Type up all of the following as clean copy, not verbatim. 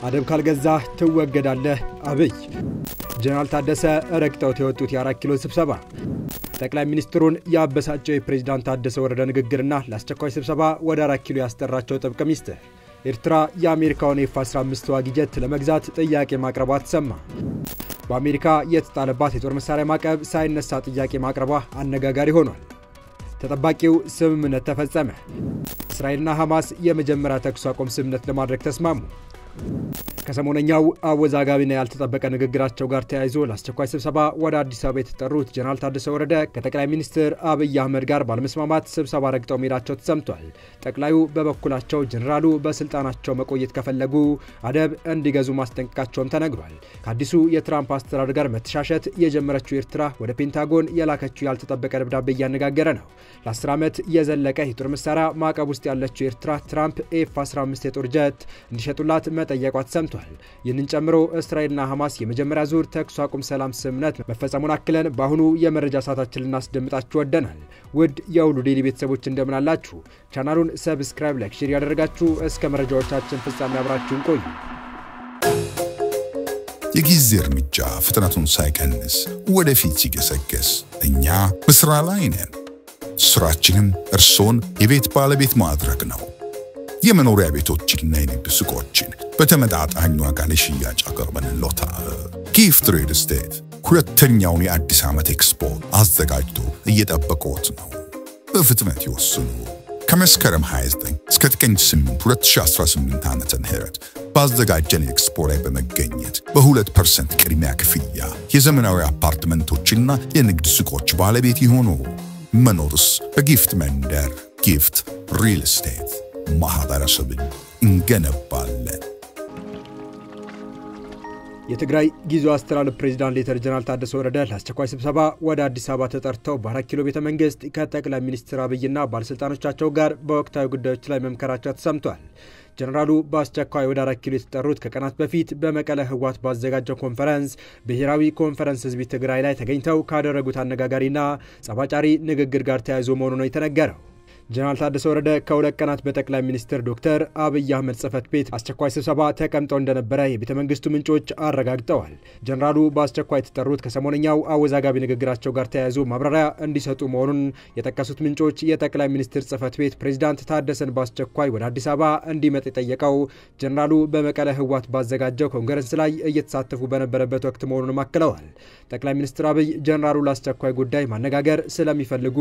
አደብ ካልገዛህ ትወገዳለህ አብይ ጀነራል ታደሰ ረክተውት የወጡት የ4 ኪሎ ስብሰባ ጠቅላይ ሚኒስትሩን ያበሳጨው የፕሬዝዳንት ታደሰ ወረደ ንግግርና ለአስቸኳይ ስብሰባ ወደ 4 ኪሎ ያስጠራቸው ጥብቅ ሚስጥር ኤርትራ የአሜሪካውን F-15 ተዋጊ ጀት ለመግዛት ጥያቄ ማቅረቧ ተሰማ በአሜሪካ የተጣለባት የጦር መሳሪያ ማዕቀብ ሳይነሳ ጥያቄ ማቅረቧ አነጋጋሪ ሆኗል ተጠባቂው ስምምነት ተፈጸመ እስራኤልና ሐማስ የመጀመሪያ ተኩስ አቁም ስምምነት ለማድረግ ተስማሙ ከሰሞነኛው አወዛጋቢና ያልተጠበቀ ንግግራቸው ጋር ተያይዞ ለአስቸኳይ ስብሰባ ወደ አዲስ አበባ የተጠሩት ጀነራል ታደሰ ወረደ ከጠቅላይ ሚኒስትር አብይ አህመድ ጋር ባለመስማማት ስብሰባ ረግጠው መሄዳቸው ተሰምቷል ጠቅላዩ በበኩላቸው ጀነራሉ በስልጣናቸው መቆየት ከፈለጉ አደብ እንዲገዙ ማስጠንቀቃቸውም ተነግሯል ከአዲሱ የትራምፕ አስተዳደር ጋር መተሻሸት የጀመረችው ኤርትራ ወደ ፔንታጎን የላከችው ያልተጠበቀ ደብዳቤ እያነጋገረ ነው ለ10 ዓመት የዘለቀ የጦር መሳሪያ ማዕቀብ ውስጥ ያለችው ኤርትራ ትራምፕ F-15 የጦር ጀት እንዲሸጡላት መጠየቋ ተሰምቷል ይህንን ጨምሮ እስራኤልና ሐማስ የመጀመሪያ ዙር ተኩስ አቁም ሰላም ስምምነት መፈጸሙን አክለን በአሁኑ የመረጃ ሰዓታችን ልናስደምጣችሁ ወደናል ውድ የሁሉ ዴሊ ቤተሰቦች እንደምን አላችሁ ቻናሉን ሰብስክራይብ ላይክ ሼር ያደረጋችሁ እስከ መረጃዎቻችን ፍጻሜ አብራችሁን ቆዩ የጊዜ እርምጃ ፍጥነቱን ሳይቀንስ ወደፊት ሲገሰገስ እኛ በስራ ላይ ነን ስራችንም እርሶን የቤት ባለቤት ማድረግ ነው የመኖሪያ ቤቶችና የንግድ ሱቆችን በተመጣጣኝ ዋጋ ለሽያጭ አቅርበንልዎታል ጊፍት ሪል ስቴት ሁለተኛውን የአዲስ ዓመት ኤክስፖ አዘጋጅቶ እየጠበቁት ነው በፍጥነት ይወስኑ ከመስከረም 29 እስከ ጥቅምት 8 2018 ዓመተ ምህረት ባዘጋጀን ኤክስፖ ላይ በመገኘት በ2% ቅድሚያ ክፍያ የዘመናዊ አፓርትመንቶችና የንግድ ሱቆች ባለቤት ይሆኑ መኖርስ በጊፍት መንደር ጊፍት ሪል ስቴት ማህበረሰብን እንገነባለን የትግራይ ጊዜያዊ አስተዳደር ፕሬዝዳንት ሌተር ጀነራል ታደሰ ወረደ ለአስቸኳይ ስብሰባ ወደ አዲስ አበባ ተጠርተው በ4 ኪሎ ቤተ መንግስት ከጠቅላይ ሚኒስትር አብይና ባለስልጣኖቻቸው ጋር በወቅታዊ ጉዳዮች ላይ መምከራቸው ተሰምቷል ጀነራሉ በአስቸኳይ ወደ 4 ኪሎ የተጠሩት ከቀናት በፊት በመቀለ ህዋት ባዘጋጀው ኮንፈረንስ ብሔራዊ ኮንፈረንስ ህዝብ ትግራይ ላይ ተገኝተው ካደረጉት አነጋጋሪና ጸባጫሪ ንግግር ጋር ተያይዞ መሆኑ ነው የተነገረው ጀነራል ታደሰ ወረደ ከሁለት ቀናት በጠቅላይ ሚኒስትር ዶክተር አብይ አህመድ ጽፈት ቤት አስቸኳይ ስብሰባ ተቀምጠው እንደነበረ የቤተ መንግስቱ ምንጮች አረጋግጠዋል ጀነራሉ በአስቸኳይ የተጠሩት ከሰሞነኛው አወዛጋቢ ንግግራቸው ጋር ተያይዞ ማብራሪያ እንዲሰጡ መሆኑን የጠቀሱት ምንጮች የጠቅላይ ሚኒስትር ጽፈት ቤት ፕሬዝዳንት ታደሰን በአስቸኳይ ወደ አዲስ አበባ እንዲመጥ ጠየቀው ጀነራሉ በመቀለ ህዋት ባዘጋጀው ኮንግረስ ላይ እየተሳተፉ በነበረበት ወቅት መሆኑን ማከለዋል ጠቅላይ ሚኒስትር አብይ ጀነራሉ ለአስቸኳይ ጉዳይ ማነጋገር ስለሚፈልጉ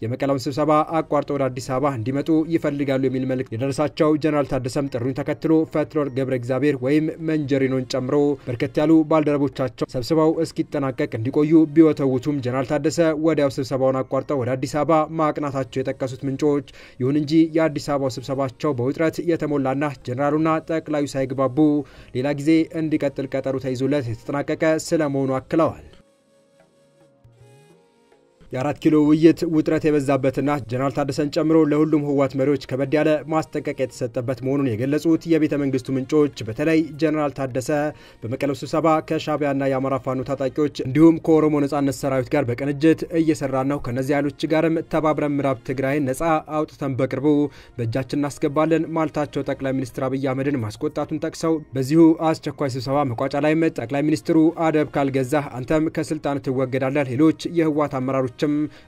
የመቀለውን ስብሰባ አቋርጠው አዲስ አበባ እንዲመጡ ይፈልጋሉ የሚል መልእክት የደረሳቸው ጀነራል ታደሰም ጥሪውን ተከትሎ ፈትሎር ገብረ እግዚአብሔር ወይም መንጀሪኖን ጨምሮ በርከት ያሉ ባልደረቦቻቸው ሰብስበው እስኪጠናቀቅ እንዲቆዩ ቢወተውቱም ጀነራል ታደሰ ወዲያው ስብሰባውን አቋርጠው ወደ አዲስ አበባ ማቅናታቸው የጠቀሱት ምንጮች ይሁን እንጂ የአዲስ አበባው ስብሰባቸው በውጥረት የተሞላና ጀነራሉና ጠቅላዩ ሳይግባቡ ሌላ ጊዜ እንዲቀጥል ቀጠሮ ተይዞለት የተጠናቀቀ ስለመሆኑ አክለዋል የ4 ኪሎ ውይይት ውጥረት የበዛበትና ጀነራል ታደሰን ጨምሮ ለሁሉም ህዋት መሪዎች ከበድ ያለ ማስጠንቀቂያ የተሰጠበት መሆኑን የገለጹት የቤተ መንግስቱ ምንጮች በተለይ ጀነራል ታደሰ በመቀለው ስብሰባ ከሻቢያና የአማራ ፋኖ ታጣቂዎች እንዲሁም ከኦሮሞ ነጻነት ሰራዊት ጋር በቅንጅት እየሰራን ነው ከነዚህ ኃይሎች ጋርም ተባብረን ምዕራብ ትግራይን ነጻ አውጥተን በቅርቡ በእጃችን እናስገባለን ማለታቸው ጠቅላይ ሚኒስትር አብይ አህመድን ማስቆጣቱን ጠቅሰው በዚሁ አስቸኳይ ስብሰባ መቋጫ ላይ ጠቅላይ ሚኒስትሩ አደብ ካልገዛህ አንተም ከስልጣን ትወገዳለህ ሌሎች የህዋት አመራሮች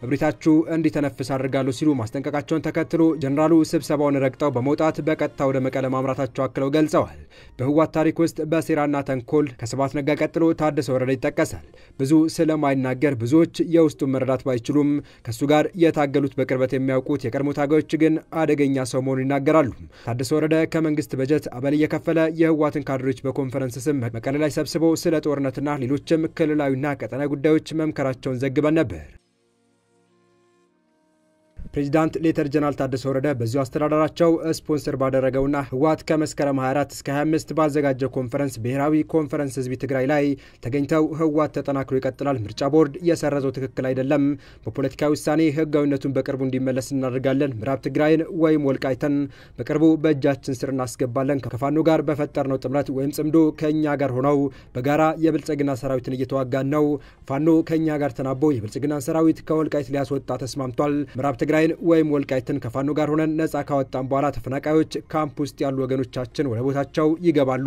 እብሪታችሁ እንዲተነፍስ አድርጋለሁ ሲሉ ማስጠንቀቃቸውን ተከትሎ ጀነራሉ ስብሰባውን ረግጠው በመውጣት በቀጥታ ወደ መቀለ ማምራታቸው አክለው ገልጸዋል በህዋት ታሪክ ውስጥ በሴራና ተንኮል ከስብሐት ነጋ ቀጥሎ ታደሰ ወረደ ይጠቀሳል ብዙ ስለማይናገር ብዙዎች የውስጡን መረዳት ባይችሉም ከሱ ጋር የታገሉት በቅርበት የሚያውቁት የቀድሞ ታጋዮች ግን አደገኛ ሰው መሆኑን ይናገራሉ ታደሰ ወረደ ከመንግስት በጀት አበል እየከፈለ የህዋትን ካድሬዎች በኮንፈረንስ ስም መቀለ ላይ ሰብስበው ስለ ጦርነትና ሌሎችም ክልላዊና ቀጠናዊ ጉዳዮች መምከራቸውን ዘግበን ነበር ፕሬዝዳንት ሌተር ጀነራል ታደሰ ወረደ በዚሁ አስተዳደራቸው ስፖንሰር ባደረገውና ህዋት ከመስከረም 24 እስከ 25 ባዘጋጀው ኮንፈረንስ ብሔራዊ ኮንፈረንስ ህዝብ ትግራይ ላይ ተገኝተው ህዋት ተጠናክሮ ይቀጥላል ምርጫ ቦርድ የሰረዘው ትክክል አይደለም በፖለቲካዊ ውሳኔ ህጋዊነቱን በቅርቡ እንዲመለስ እናደርጋለን ምዕራብ ትግራይን ወይም ወልቃይተን በቅርቡ በእጃችን ስር እናስገባለን ከፋኖ ጋር በፈጠርነው ጥምረት ወይም ጽምዶ ከኛ ጋር ሆነው በጋራ የብልጽግና ሰራዊትን እየተዋጋን ነው ፋኖ ከኛ ጋር ተናቦ የብልጽግና ሰራዊት ከወልቃይት ሊያስወጣ ተስማምቷል ምዕራብ ትግራይ ትግራይን ወይም ወልቃይትን ከፋኖ ጋር ሆነን ነጻ ካወጣን በኋላ ተፈናቃዮች ካምፕ ውስጥ ያሉ ወገኖቻችን ወደ ቦታቸው ይገባሉ።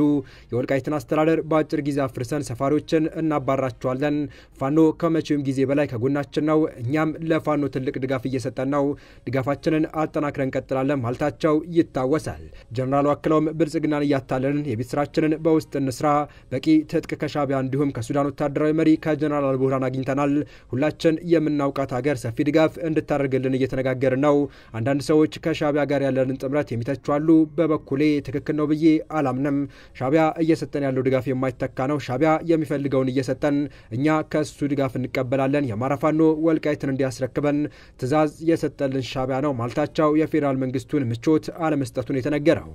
የወልቃይትን አስተዳደር በአጭር ጊዜ አፍርሰን ሰፋሪዎችን እናባራቸዋለን። ፋኖ ከመቼውም ጊዜ በላይ ከጎናችን ነው። እኛም ለፋኖ ትልቅ ድጋፍ እየሰጠን ነው። ድጋፋችንን አጠናክረን እንቀጥላለን ማለታቸው ይታወሳል። ጀነራሉ አክለውም ብልጽግናን እያታለልን የቤት ስራችንን በውስጥ እንስራ፣ በቂ ትጥቅ ከሻቢያ እንዲሁም ከሱዳን ወታደራዊ መሪ ከጀነራል አልቡርሃን አግኝተናል። ሁላችን የምናውቃት ሀገር ሰፊ ድጋፍ እንድታደርግልን እየተነጋገርን ነው። አንዳንድ ሰዎች ከሻቢያ ጋር ያለንን ጥምረት የሚተቹ አሉ። በበኩሌ ትክክል ነው ብዬ አላምንም። ሻቢያ እየሰጠን ያለው ድጋፍ የማይተካ ነው። ሻቢያ የሚፈልገውን እየሰጠን እኛ ከሱ ድጋፍ እንቀበላለን። የአማራ ፋኖ ወልቃይትን እንዲያስረክበን ትዕዛዝ የሰጠልን ሻቢያ ነው ማለታቸው የፌዴራል መንግስቱን ምቾት አለመስጠቱን የተነገረው።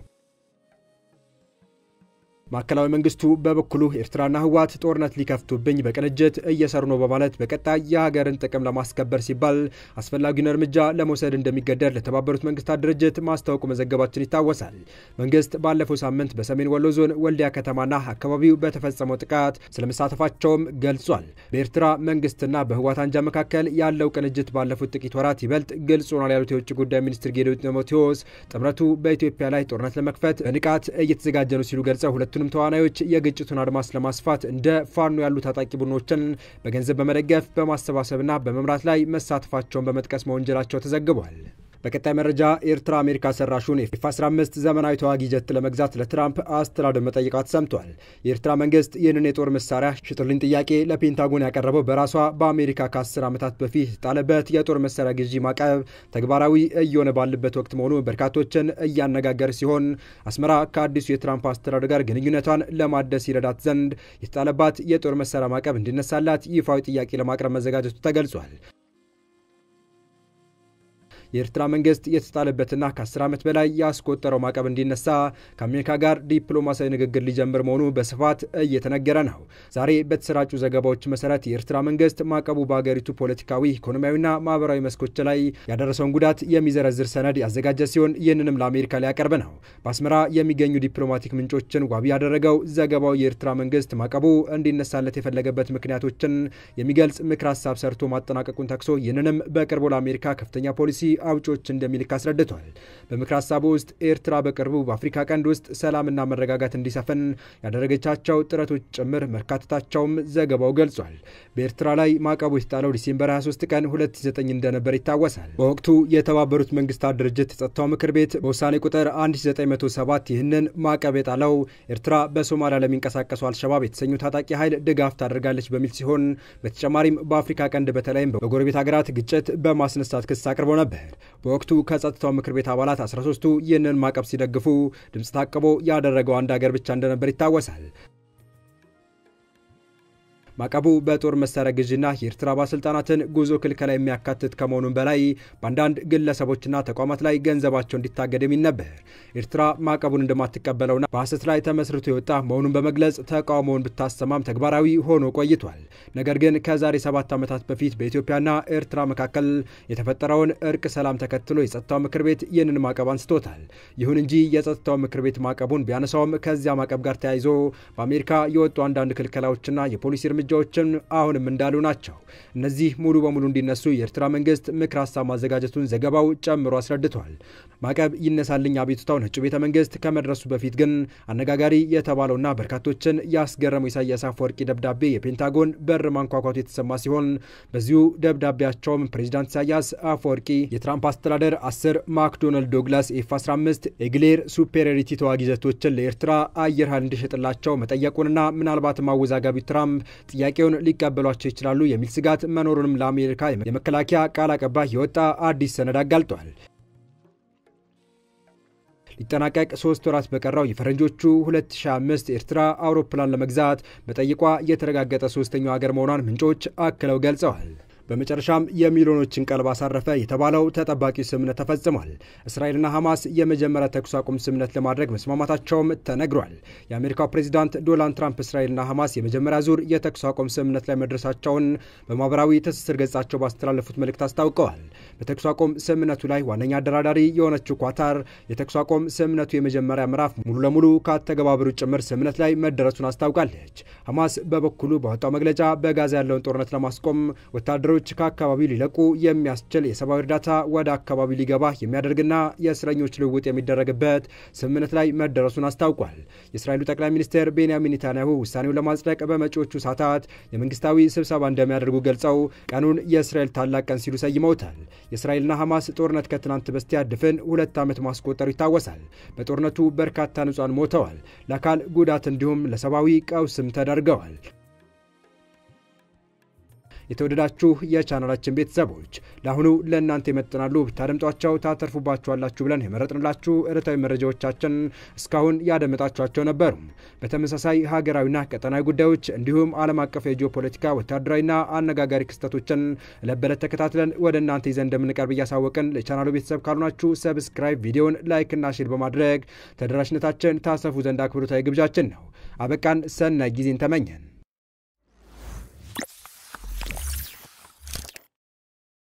ማዕከላዊ መንግስቱ በበኩሉ ኤርትራና ህወሓት ጦርነት ሊከፍቱብኝ በቅንጅት እየሰሩ ነው በማለት በቀጣይ የሀገርን ጥቅም ለማስከበር ሲባል አስፈላጊውን እርምጃ ለመውሰድ እንደሚገደድ ለተባበሩት መንግስታት ድርጅት ማስታወቁ መዘገባችን ይታወሳል። መንግስት ባለፈው ሳምንት በሰሜን ወሎ ዞን ወልዲያ ከተማና አካባቢው በተፈጸመው ጥቃት ስለመሳተፋቸውም ገልጿል። በኤርትራ መንግስትና በህወሓት አንጃ መካከል ያለው ቅንጅት ባለፉት ጥቂት ወራት ይበልጥ ግልጽ ሆኗል ያሉት የውጭ ጉዳይ ሚኒስትር ጌዲዮን ጢሞቴዎስ ጥምረቱ በኢትዮጵያ ላይ ጦርነት ለመክፈት በንቃት እየተዘጋጀ ነው ሲሉ ገልጸው ሁለቱንም ተዋናዮች የግጭቱን አድማስ ለማስፋት እንደ ፋኖ ያሉ ታጣቂ ቡድኖችን በገንዘብ በመደገፍ በማሰባሰብና በመምራት ላይ መሳተፋቸውን በመጥቀስ መወንጀላቸው ተዘግቧል። በቀጣይ መረጃ ኤርትራ አሜሪካ ሰራሹን ኤፍ-15 ዘመናዊ ተዋጊ ጀት ለመግዛት ለትራምፕ አስተዳደር መጠየቋ ተሰምቷል። የኤርትራ መንግስት ይህንን የጦር መሳሪያ ሽጥልኝ ጥያቄ ለፔንታጎን ያቀረበው በራሷ በአሜሪካ ከ10 ዓመታት በፊት ጣለበት የጦር መሳሪያ ግዢ ማዕቀብ ተግባራዊ እየሆነ ባለበት ወቅት መሆኑ በርካቶችን እያነጋገረ ሲሆን አስመራ ከአዲሱ የትራምፕ አስተዳደር ጋር ግንኙነቷን ለማደስ ይረዳት ዘንድ የተጣለባት የጦር መሳሪያ ማዕቀብ እንዲነሳላት ይፋዊ ጥያቄ ለማቅረብ መዘጋጀቱ ተገልጿል። የኤርትራ መንግስት የተጣለበትና ከ10 ዓመት በላይ ያስቆጠረው ማዕቀብ እንዲነሳ ከአሜሪካ ጋር ዲፕሎማሲያዊ ንግግር ሊጀምር መሆኑ በስፋት እየተነገረ ነው። ዛሬ በተሰራጩ ዘገባዎች መሰረት የኤርትራ መንግስት ማዕቀቡ በአገሪቱ ፖለቲካዊ፣ ኢኮኖሚያዊና ማህበራዊ መስኮች ላይ ያደረሰውን ጉዳት የሚዘረዝር ሰነድ ያዘጋጀ ሲሆን ይህንንም ለአሜሪካ ሊያቀርብ ነው። በአስመራ የሚገኙ ዲፕሎማቲክ ምንጮችን ዋቢ ያደረገው ዘገባው የኤርትራ መንግስት ማዕቀቡ እንዲነሳለት የፈለገበት ምክንያቶችን የሚገልጽ ምክር ሀሳብ ሰርቶ ማጠናቀቁን ጠቅሶ ይህንንም በቅርቡ ለአሜሪካ ከፍተኛ ፖሊሲ አውጪዎች እንደሚልክ አስረድቷል። በምክር ሀሳቡ ውስጥ ኤርትራ በቅርቡ በአፍሪካ ቀንድ ውስጥ ሰላምና መረጋጋት እንዲሰፍን ያደረገቻቸው ጥረቶች ጭምር መካተታቸውም ዘገባው ገልጿል። በኤርትራ ላይ ማዕቀቡ የተጣለው ዲሴምበር 23 ቀን 2009 እንደነበር ይታወሳል። በወቅቱ የተባበሩት መንግስታት ድርጅት የጸጥታው ምክር ቤት በውሳኔ ቁጥር 1907 ይህንን ማዕቀብ የጣለው ኤርትራ በሶማሊያ ለሚንቀሳቀሱ አልሸባብ የተሰኙ ታጣቂ ኃይል ድጋፍ ታደርጋለች በሚል ሲሆን በተጨማሪም በአፍሪካ ቀንድ በተለይም በጎረቤት ሀገራት ግጭት በማስነሳት ክስ አቅርቦ ነበር። በወቅቱ ከጸጥታው ምክር ቤት አባላት 13ቱ ይህንን ማዕቀብ ሲደግፉ ድምፅ ታቅቦ ያደረገው አንድ ሀገር ብቻ እንደነበር ይታወሳል። ማዕቀቡ በጦር መሳሪያ ግዥና የኤርትራ ባለስልጣናትን ጉዞ ክልከላ የሚያካትት ከመሆኑም በላይ በአንዳንድ ግለሰቦችና ተቋማት ላይ ገንዘባቸው እንዲታገድ የሚል ነበር። ኤርትራ ማዕቀቡን እንደማትቀበለውና በሐሰት ላይ ተመስርቶ የወጣ መሆኑን በመግለጽ ተቃውሞውን ብታሰማም ተግባራዊ ሆኖ ቆይቷል። ነገር ግን ከዛሬ 7 ዓመታት በፊት በኢትዮጵያና ኤርትራ መካከል የተፈጠረውን እርቅ ሰላም ተከትሎ የጸጥታው ምክር ቤት ይህንን ማዕቀብ አንስቶታል። ይሁን እንጂ የጸጥታው ምክር ቤት ማዕቀቡን ቢያነሳውም ከዚያ ማዕቀብ ጋር ተያይዞ በአሜሪካ የወጡ አንዳንድ ክልከላዎችና የፖሊሲ እርምጃዎችን አሁንም እንዳሉ ናቸው። እነዚህ ሙሉ በሙሉ እንዲነሱ የኤርትራ መንግስት ምክር ሀሳብ ማዘጋጀቱን ዘገባው ጨምሮ አስረድቷል። ማዕቀብ ይነሳልኝ አቤቱታው ነጩ ቤተ መንግስት ከመድረሱ በፊት ግን አነጋጋሪ የተባለውና በርካቶችን ያስገረመው ኢሳያስ አፈወርቂ ደብዳቤ የፔንታጎን በር ማንኳኳቱ የተሰማ ሲሆን በዚሁ ደብዳቤያቸውም ፕሬዚዳንት ኢሳያስ አፈወርቂ የትራምፕ አስተዳደር 10 ማክዶናልድ ዶግላስ ኤፍ-15 ኤግሌር ሱፔሪዮሪቲ ተዋጊ ጀቶችን ለኤርትራ አየር ኃይል እንዲሸጥላቸው መጠየቁንና ምናልባትም አወዛጋቢው ትራምፕ ጥያቄውን ሊቀበሏቸው ይችላሉ የሚል ስጋት መኖሩንም ለአሜሪካ የመከላከያ ቃል አቀባይ የወጣ አዲስ ሰነድ አጋልጧል። ሊጠናቀቅ 3 ወራት በቀረው የፈረንጆቹ 2025 ኤርትራ አውሮፕላን ለመግዛት በጠይቋ የተረጋገጠ ሶስተኛው ሀገር መሆኗን ምንጮች አክለው ገልጸዋል። በመጨረሻም የሚሊዮኖችን ቀልብ አሳረፈ የተባለው ተጠባቂ ስምምነት ተፈጽሟል። እስራኤልና ሐማስ የመጀመሪያ ተኩስ አቁም ስምምነት ለማድረግ መስማማታቸውም ተነግሯል። የአሜሪካው ፕሬዚዳንት ዶናልድ ትራምፕ እስራኤልና ሐማስ የመጀመሪያ ዙር የተኩስ አቁም ስምምነት ላይ መድረሳቸውን በማህበራዊ ትስስር ገጻቸው ባስተላለፉት መልእክት አስታውቀዋል። በተኩስ አቁም ስምምነቱ ላይ ዋነኛ አደራዳሪ የሆነችው ኳታር የተኩስ አቁም ስምምነቱ የመጀመሪያ ምዕራፍ ሙሉ ለሙሉ ካተገባበሩ ጭምር ስምምነት ላይ መደረሱን አስታውቃለች። ሐማስ በበኩሉ ባወጣው መግለጫ በጋዛ ያለውን ጦርነት ለማስቆም ወታደሮች ወታደሮች ከአካባቢው ሊለቁ የሚያስችል የሰብአዊ እርዳታ ወደ አካባቢው ሊገባ የሚያደርግና የእስረኞች ልውውጥ የሚደረግበት ስምምነት ላይ መደረሱን አስታውቋል። የእስራኤሉ ጠቅላይ ሚኒስትር ቤንያሚን ኔታንያሁ ውሳኔውን ለማጽደቅ በመጪዎቹ ሰዓታት የመንግስታዊ ስብሰባ እንደሚያደርጉ ገልጸው ቀኑን የእስራኤል ታላቅ ቀን ሲሉ ሰይመውታል። የእስራኤልና ሐማስ ጦርነት ከትናንት በስቲያ ድፍን 2 ዓመት ማስቆጠሩ ይታወሳል። በጦርነቱ በርካታ ንጹሃን ሞተዋል፣ ለአካል ጉዳት እንዲሁም ለሰብአዊ ቀውስም ተዳርገዋል። የተወደዳችሁ የቻናላችን ቤተሰቦች ለአሁኑ ለእናንተ ይመጥናሉ ብታደምጧቸው ታተርፉባችኋላችሁ ብለን የመረጥንላችሁ ዕለታዊ መረጃዎቻችን እስካሁን ያደመጣችኋቸው ነበሩ። በተመሳሳይ ሀገራዊና ቀጠናዊ ጉዳዮች እንዲሁም ዓለም አቀፍ የጂኦፖለቲካ ወታደራዊና አነጋጋሪ ክስተቶችን ለበለት ተከታትለን ወደ እናንተ ይዘን እንደምንቀርብ እያሳወቅን ለቻናሉ ቤተሰብ ካልሆናችሁ ሰብስክራይብ፣ ቪዲዮን ላይክ እና ሼር በማድረግ ተደራሽነታችን ታሰፉ ዘንድ አክብሮታዊ ግብዣችን ነው። አበቃን። ሰናይ ጊዜን ተመኘን።